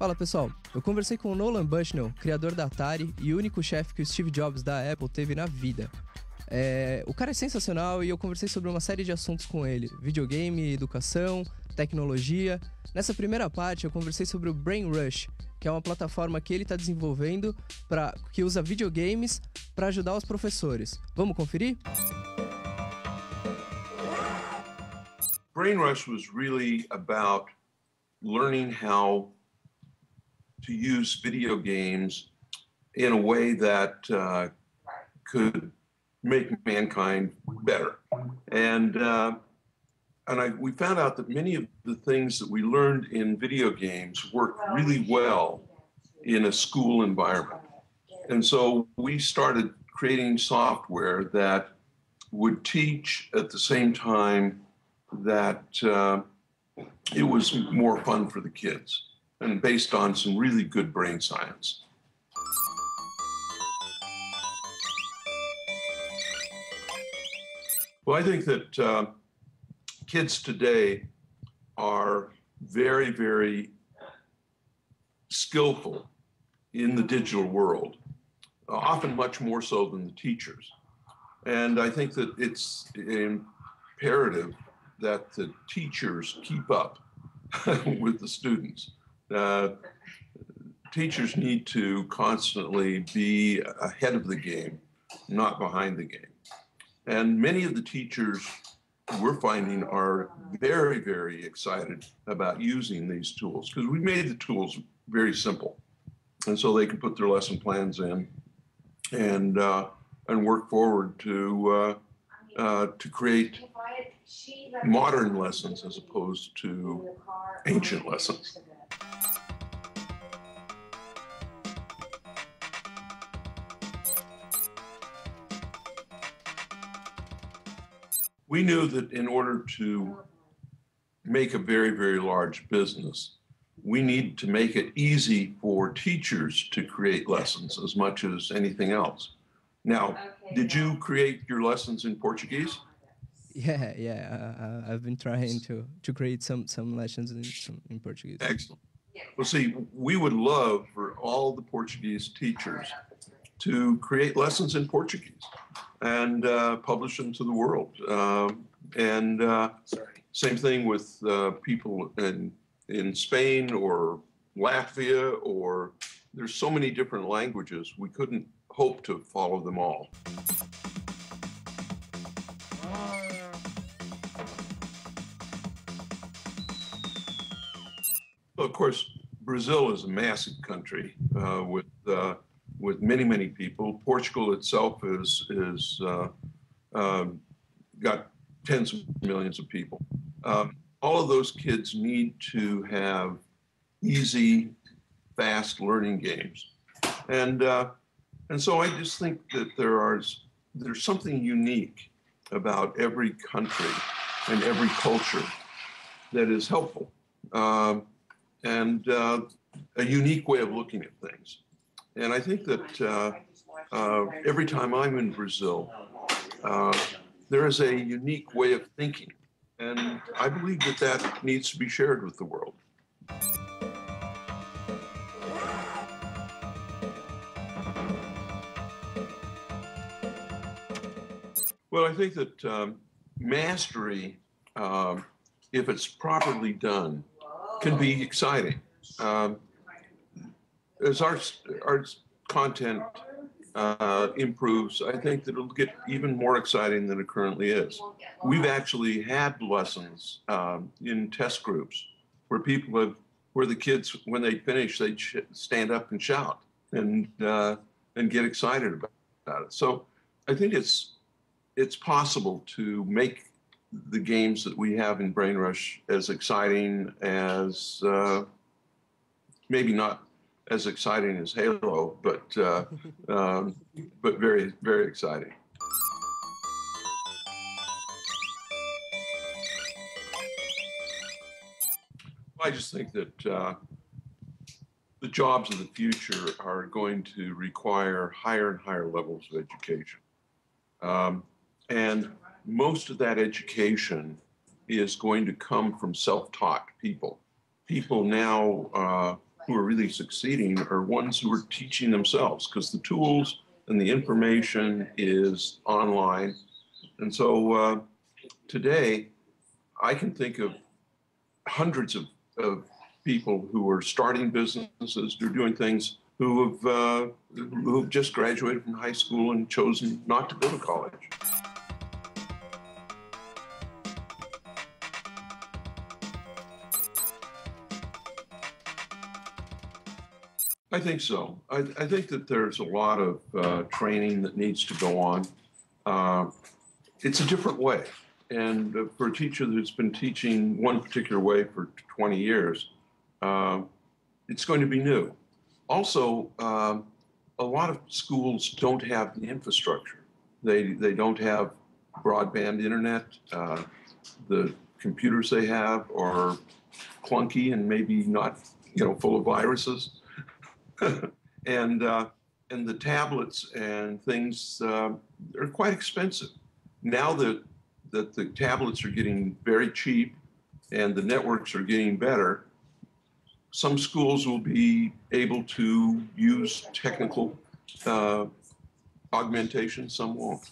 Fala pessoal, eu conversei com o Nolan Bushnell, criador da Atari e único chefe que o Steve Jobs da Apple teve na vida. O cara é sensacional e eu conversei sobre uma série de assuntos com ele: videogame, educação, tecnologia. Nessa primeira parte eu conversei sobre o BrainRush, que é uma plataforma que ele está desenvolvendo que usa videogames para ajudar os professores. Vamos conferir? BrainRush was really about learning how to use video games in a way that could make mankind better. And we found out that many of the things that we learned in video games work really well in a school environment. And so we started creating software that would teach at the same time that it was more fun for the kids, and based on some really good brain science. Well, I think that kids today are very, very skillful in the digital world, often much more so than the teachers. And I think that it's imperative that the teachers keep up with the students. Teachers need to constantly be ahead of the game, not behind the game. And many of the teachers we're finding are very, very excited about using these tools because we made the tools very simple. And so they can put their lesson plans in and work forward to create modern lessons as opposed to ancient lessons. We knew that in order to make a very, very large business, we need to make it easy for teachers to create lessons as much as anything else. Now, did you create your lessons in Portuguese? Yeah. I've been trying to create some lessons in Portuguese. Excellent. Well, see, we would love for all the Portuguese teachers to create lessons in Portuguese and publish them to the world. Same thing with people in Spain or Latvia, or there's so many different languages, we couldn't hope to follow them all. Well, of course, Brazil is a massive country with many, many people. Portugal itself is got tens of millions of people. All of those kids need to have easy, fast learning games, and so I just think that there's something unique about every country and every culture that is helpful, and a unique way of looking at things. And I think that every time I'm in Brazil, there is a unique way of thinking. And I believe that needs to be shared with the world. Well, I think that mastery, if it's properly done, can be exciting. As our content improves, I think that it'll get even more exciting than it currently is. We've actually had lessons in test groups where where the kids, when they finish, they stand up and shout and get excited about it. So I think it's possible to make the games that we have in BrainRush as exciting as maybe not as exciting as Halo, but very, very exciting. I just think that the jobs of the future are going to require higher and higher levels of education. And most of that education is going to come from self-taught people. People now who are really succeeding are ones who are teaching themselves, because the tools and the information is online. And so today, I can think of hundreds of people who are starting businesses, who are doing things, who've just graduated from high school and chosen not to go to college. I think so. I think that there's a lot of training that needs to go on. It's a different way. And for a teacher that's been teaching one particular way for 20 years, it's going to be new. Also, a lot of schools don't have the infrastructure. They don't have broadband internet. The computers they have are clunky and maybe not, full of viruses. and the tablets and things are quite expensive. Now that the tablets are getting very cheap and the networks are getting better, some schools will be able to use technical augmentation, some won't.